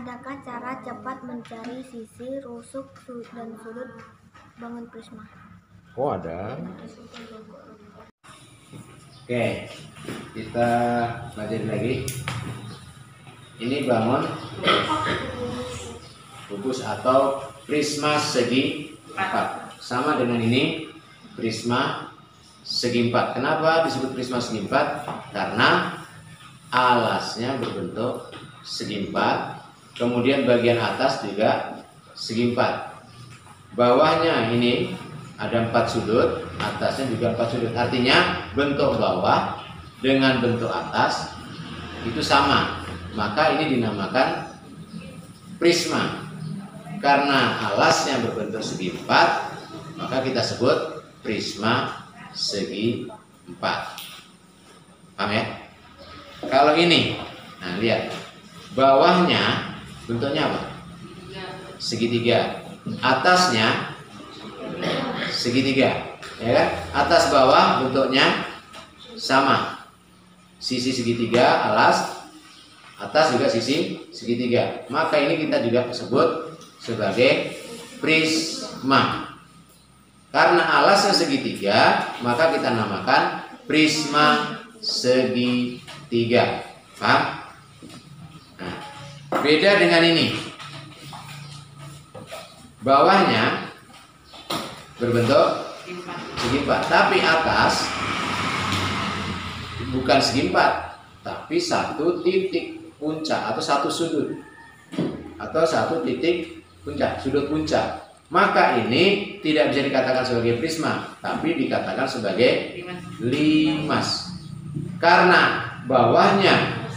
Adakah cara cepat mencari sisi, rusuk, dan sudut bangun prisma? Oh, ada. Oke, kita belajar lagi. Ini bangun kubus atau prisma segi 4. Sama dengan ini prisma segi 4. Kenapa disebut prisma segi 4? Karena alasnya berbentuk segi 4. Kemudian bagian atas juga segi 4. Bawahnya ini ada 4 sudut, atasnya juga 4 sudut. Artinya bentuk bawah dengan bentuk atas itu sama. Maka ini dinamakan prisma. Karena alasnya berbentuk segi 4, maka kita sebut prisma segi 4. Paham ya? Kalau ini, nah lihat, bawahnya bentuknya apa? Segitiga. Atasnya segitiga, ya kan? Atas bawah bentuknya sama. Sisi segitiga alas, atas juga sisi segitiga. Maka ini kita juga sebut sebagai prisma. Karena alasnya segitiga, maka kita namakan prisma segitiga. Paham? Nah, beda dengan ini. Bawahnya berbentuk segi 4, tapi atas bukan segi 4, tapi satu titik puncak atau satu sudut atau satu titik puncak, sudut puncak. Maka ini tidak bisa dikatakan sebagai prisma, tapi dikatakan sebagai limas. Karena bawahnya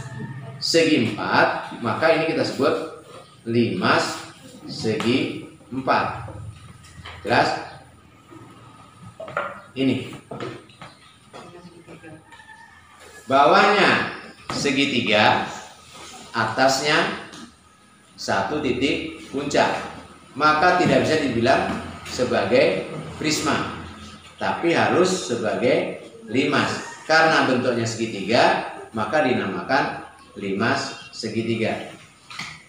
segi 4, maka ini kita sebut limas segi 4. Jelas? Ini bawahnya segitiga, atasnya satu titik puncak, maka tidak bisa dibilang sebagai prisma, tapi harus sebagai limas. Karena bentuknya segitiga, maka dinamakan limas segitiga.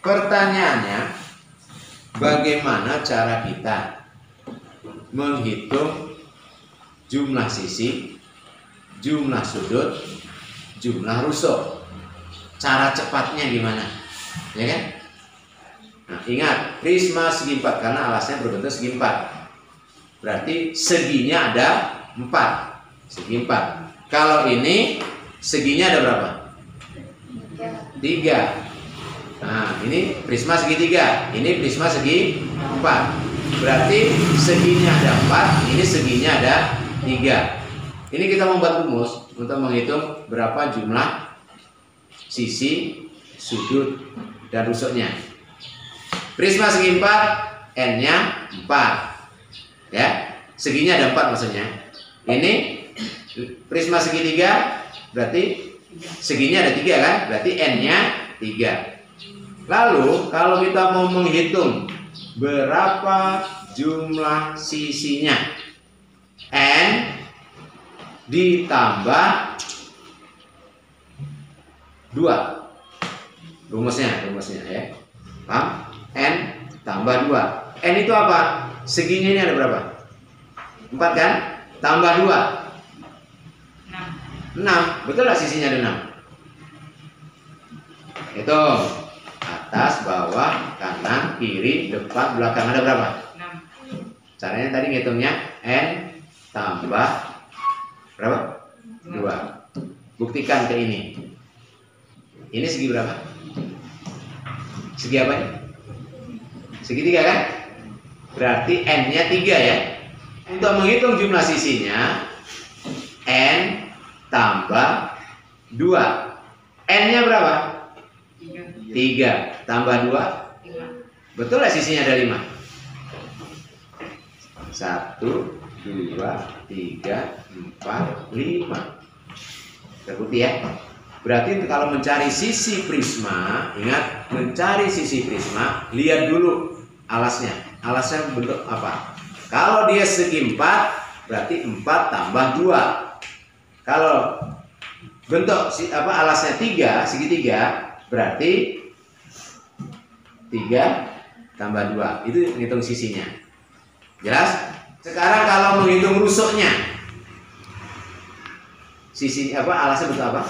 Pertanyaannya, bagaimana cara kita menghitung jumlah sisi, jumlah sudut, jumlah rusuk? Cara cepatnya gimana? Ya kan? Nah, ingat, prisma segi 4 karena alasnya berbentuk segi 4. Berarti seginya ada 4. Segi 4. Kalau ini seginya ada berapa? 3. Nah, ini prisma segitiga, ini prisma segi 4. Berarti seginya ada 4, ini seginya ada 3. Ini kita membuat rumus untuk menghitung berapa jumlah sisi, sudut, dan rusuknya. Prisma segi 4, N-nya 4. Ya, seginya ada 4 maksudnya. Ini prisma segitiga, berarti seginya ada 3 kan? Berarti N-nya 3. Lalu kalau kita mau menghitung berapa jumlah sisinya, N ditambah 2. Rumusnya ya. Paham? N tambah 2. N itu apa? Seginya ini ada berapa? 4 kan? Tambah 2. 6. Betul lah sisinya ada 6? Hitung. Atas, bawah, kanan, kiri, depan, belakang ada berapa? 6. Caranya tadi ngitungnya N tambah berapa? 2. Buktikan ke ini. Ini segi berapa? Segi apa ini? Segitiga kan? Berarti N-nya 3 ya. Untuk menghitung jumlah sisinya, N tambah 2. N-nya berapa? 3 tambah 2, 5. Betul lah sisinya ada 5. 1, 2, 3, 4, 5. Terbukti ya. Berarti kalau mencari sisi prisma, ingat, mencari sisi prisma, lihat dulu alasnya. Alasnya bentuk apa? Kalau dia segi 4, berarti 4 tambah 2. Kalau bentuk alasnya 3, segitiga, berarti 3 tambah 2. Itu ngitung sisinya. Jelas? Sekarang kalau menghitung rusuknya, sisi alasnya bentuk apa?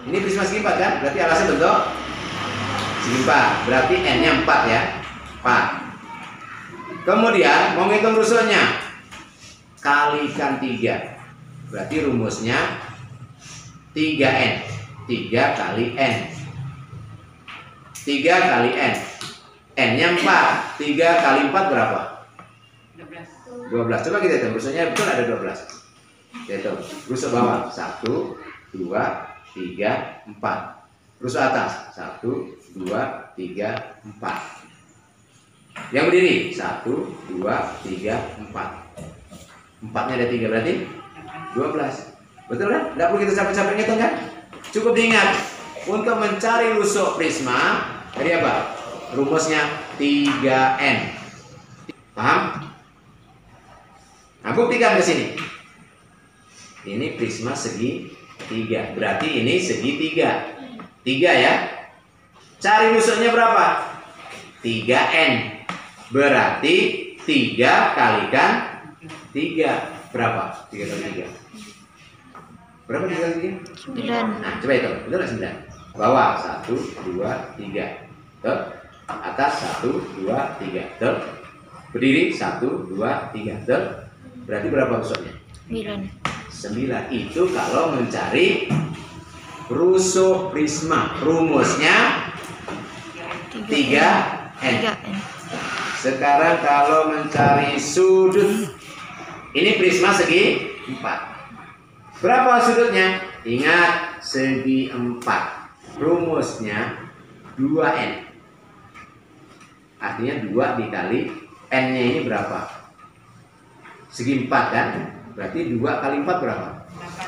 Ini prisma segi 4 kan? Berarti alasnya bentuk segi 4. Berarti N-nya 4 ya. 4. Kemudian mau menghitung rusuknya, kalikan 3. Berarti rumusnya 3N. 3 kali N. 3 kali N. N-nya 4. 3 kali 4 berapa? 12. Coba kita hitung. Rusuknya betul ada 12. Kita hitung. Rusuk bawah 1, 2, 3, 4. Rusuk atas 1, 2, 3, 4. Yang berdiri 1, 2, 3, 4. 4-nya ada 3 berarti 12. Betul kan? Tidak perlu kita capek-capek ngitung kan? Cukup diingat untuk mencari rusuk prisma dari apa? Rumusnya 3N. Paham? Nah, buktikan ke sini. Ini prisma segi 3. Berarti ini segi 3. 3 ya. Cari rusuknya berapa? 3N. Berarti 3 kalikan 3. Berapa? 3 kali 3. Berapa 3 kali 3? 9. Nah, coba hitung. Betul nggak 9? Bawah 1, 2, 3. Betul? Atas 1, 2, 3. Betul? Berdiri 1, 2, 3. Betul? Berarti berapa rusuknya? 9. 9. Itu kalau mencari rusuk prisma. Rumusnya 3N. Sekarang kalau mencari sudut, ini prisma segi 4. Berapa sudutnya? Ingat, segi 4. Rumusnya 2N. Artinya 2 dikali N-nya ini berapa? Segi 4 kan? Berarti 2 kali 4 berapa?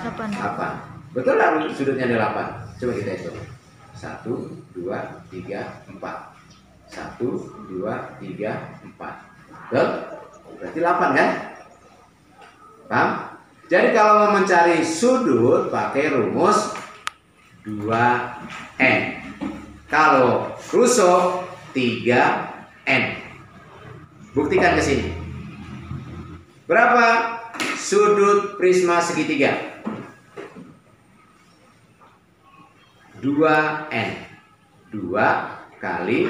8. Betul lah sudutnya ada 8. Coba kita hitung. 1, 2, 3, 4. 1, 2, 3, 4. Betul? Berarti 8 kan? Paham? Jadi kalau mau mencari sudut pakai rumus 2N. Kalau rusuk 3N. Buktikan ke sini. Berapa sudut prisma segitiga? 2N. 2 kali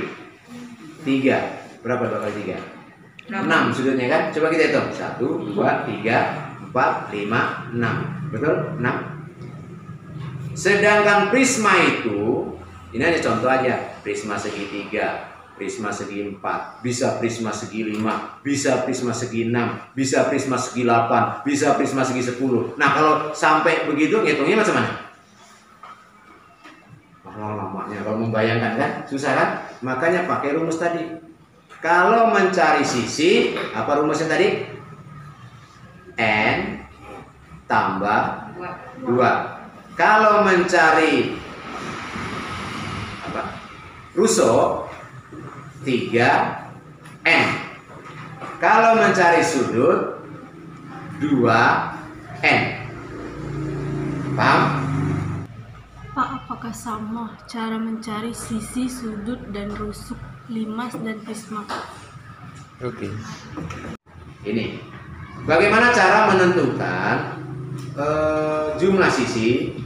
3. Berapa 2 kali 3? 6 sudutnya kan? Coba kita hitung. 1, 2, 3, 4, 5, 6. Betul? 6. Sedangkan prisma itu, ini hanya contoh aja. Prisma segitiga, prisma segi 4, bisa prisma segi 5, bisa prisma segi 6, bisa prisma segi 8, bisa prisma segi 10. Nah, kalau sampai begitu ngitungnya macam mana? Lamanya kalau membayangkan kan, susah kan? Makanya pakai rumus tadi. Kalau mencari sisi, apa rumusnya tadi? N tambah 2. Kalau mencari apa? Rusuk 3N. Kalau mencari sudut 2N. Paham? Pak, apakah sama cara mencari sisi, sudut, dan rusuk limas dan prisma? Oke. Ini bagaimana cara menentukan jumlah sisi,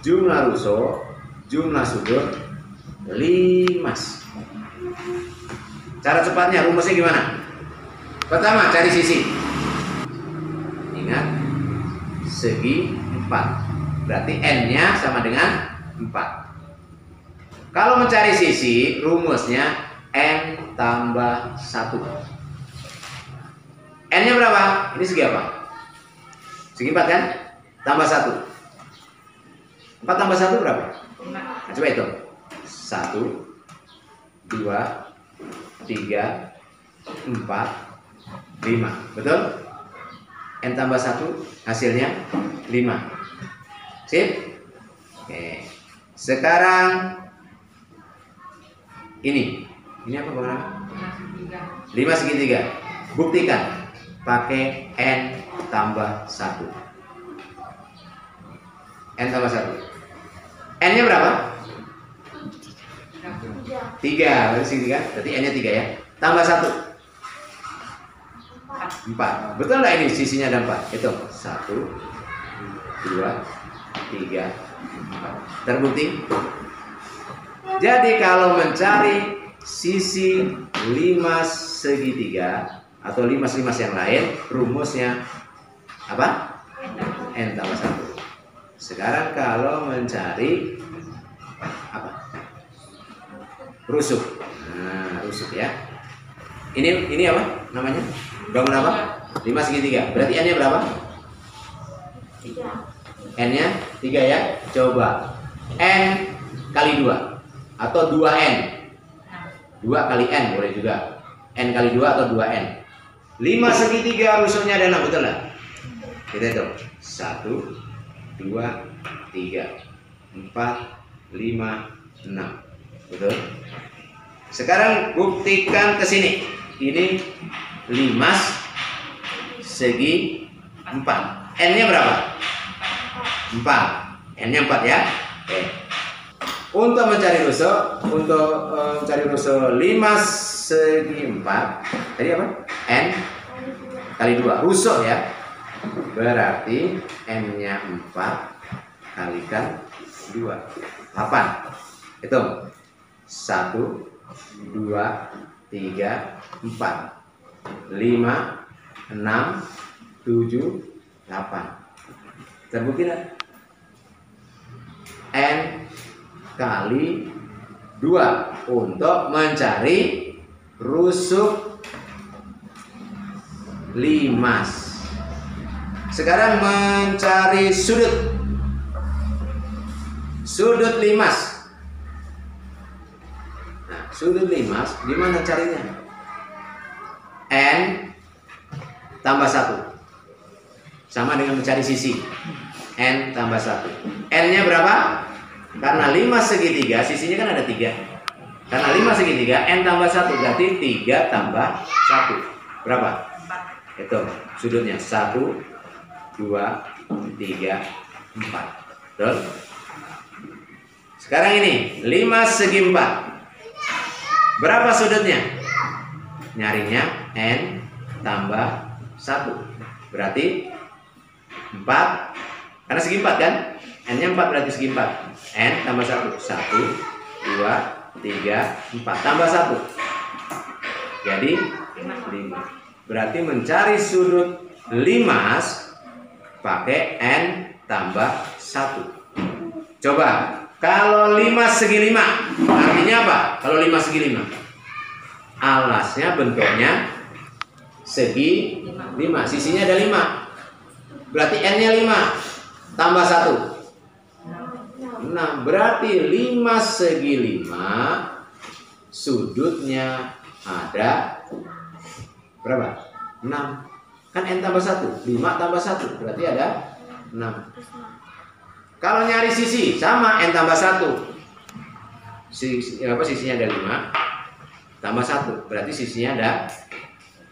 jumlah rusuk, jumlah sudut, limas. Cara cepatnya rumusnya gimana? Pertama, cari sisi. Ingat, segi 4. Berarti N-nya sama dengan 4. Kalau mencari sisi, rumusnya N tambah 1. N-nya berapa? Ini segi apa? Segi 4 kan? Tambah 1. 4 tambah 1 berapa? Nah, coba hitung. 1, 2, 3, 4, 5. Betul? N tambah 1 hasilnya 5. Sip? Oke. Sekarang ini apa Bang? 5 segitiga. Buktikan pakai N tambah 1. N tambah 1. N-nya berapa? 3. Berarti segitiga. Berarti N-nya 3 ya. Tambah 1. 4. Betul nggak ini sisinya ada 4? Hitung. 1, 2, 3, 4. Terbukti? Jadi kalau mencari sisi 5 segitiga atau 5 yang lain, rumusnya apa? N tambah 1. Sekarang kalau mencari apa? Rusuk. Nah, rusuk ya. Ini apa namanya? Bangun apa? 5 segitiga. Berarti N-nya berapa? 3. N-nya 3 ya. Coba N kali 2 atau 2N. 2 kali N boleh juga. N kali 2 atau 2N. 5 segitiga rusuknya ada 6, betul nggak? Kita hitung. 1, 2, 3, 4, 5, 6. Betul? Sekarang buktikan ke sini. Ini 5 segi 4. N-nya berapa? 4. N-nya 4 ya. Oke. Untuk mencari rusuk, 5 segi 4. Tadi apa? N kali 2. Rusuk ya. Berarti N-nya 4 kalikan 2. 8. Hitung. 1, 2, 3, 4, 5, 6, 7, 8. Terbukti tidak? N kali 2 untuk mencari rusuk 5. Sekarang mencari sudut 5. Nah, sudut 5 gimana carinya? N tambah 1 sama dengan mencari sisi. N tambah 1. N-nya berapa? Karena 5 segitiga, sisinya kan ada 3. Karena 5 segitiga, N tambah 1 berarti 3 tambah 1. Berapa? 4. Itu sudutnya 1, 2, 3, 4. Betul? Sekarang ini 5 segi 4. Berapa sudutnya? Nyarinya N tambah 1. Berarti 4. Karena segi 4 kan? N-nya 4 berarti segi 4. N tambah 1. 1, 2, 3, 4. Tambah 1. Jadi 5. Berarti mencari sudut 5 pakai N tambah 1. Coba. Kalau 5 segi 5, artinya apa? Kalau 5 segi 5, alasnya bentuknya segi 5, sisinya ada 5. Berarti N-nya 5 tambah 1. 6. Berarti 5 segi 5 sudutnya ada berapa? 6. Kan N tambah 1, 5 tambah 1 berarti ada 6. Kalau nyari sisi sama N tambah 1. Sisinya ada 5 tambah 1 berarti sisinya ada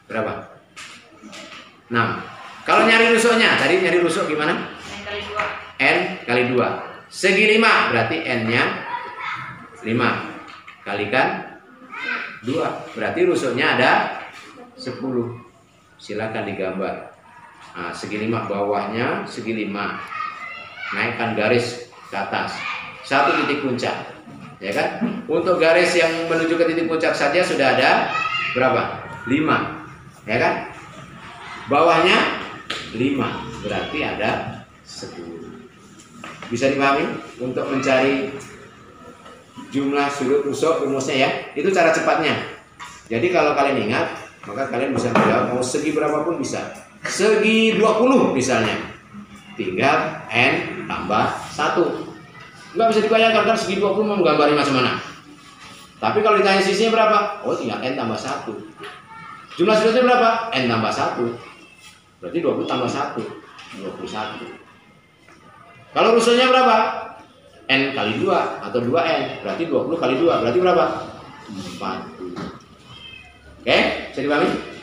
berapa? 6. Kalau nyari rusuknya, tadi nyari rusuk gimana? N kali 2. N kali 2. Segi 5 berarti N-nya 5 kalikan 2 berarti rusuknya ada 10. Silakan digambar. Nah, segi 5 bawahnya segi 5. Naikkan garis ke atas. 1 titik puncak. Ya kan? Untuk garis yang menuju ke titik puncak saja sudah ada berapa? 5. Ya kan? Bawahnya 5. Berarti ada 10. Bisa dipahami? Untuk mencari jumlah sudut rusuk rumusnya ya. Itu cara cepatnya. Jadi kalau kalian ingat, maka kalian bisa menjawab mau segi berapapun bisa. Segi 20 misalnya. Tinggal N tambah 1. Nggak bisa dibayangkan kan segi 20 mau menggambarnya macam mana. Tapi kalau ditanya sisinya berapa? Oh tinggal N tambah 1. Jumlah sudutnya berapa? N tambah 1. Berarti 20 tambah 1. 21. Kalau rusuknya berapa? N kali 2 atau 2N. Berarti 20 kali 2. Berarti berapa? 40. Oke? Bisa dipahami?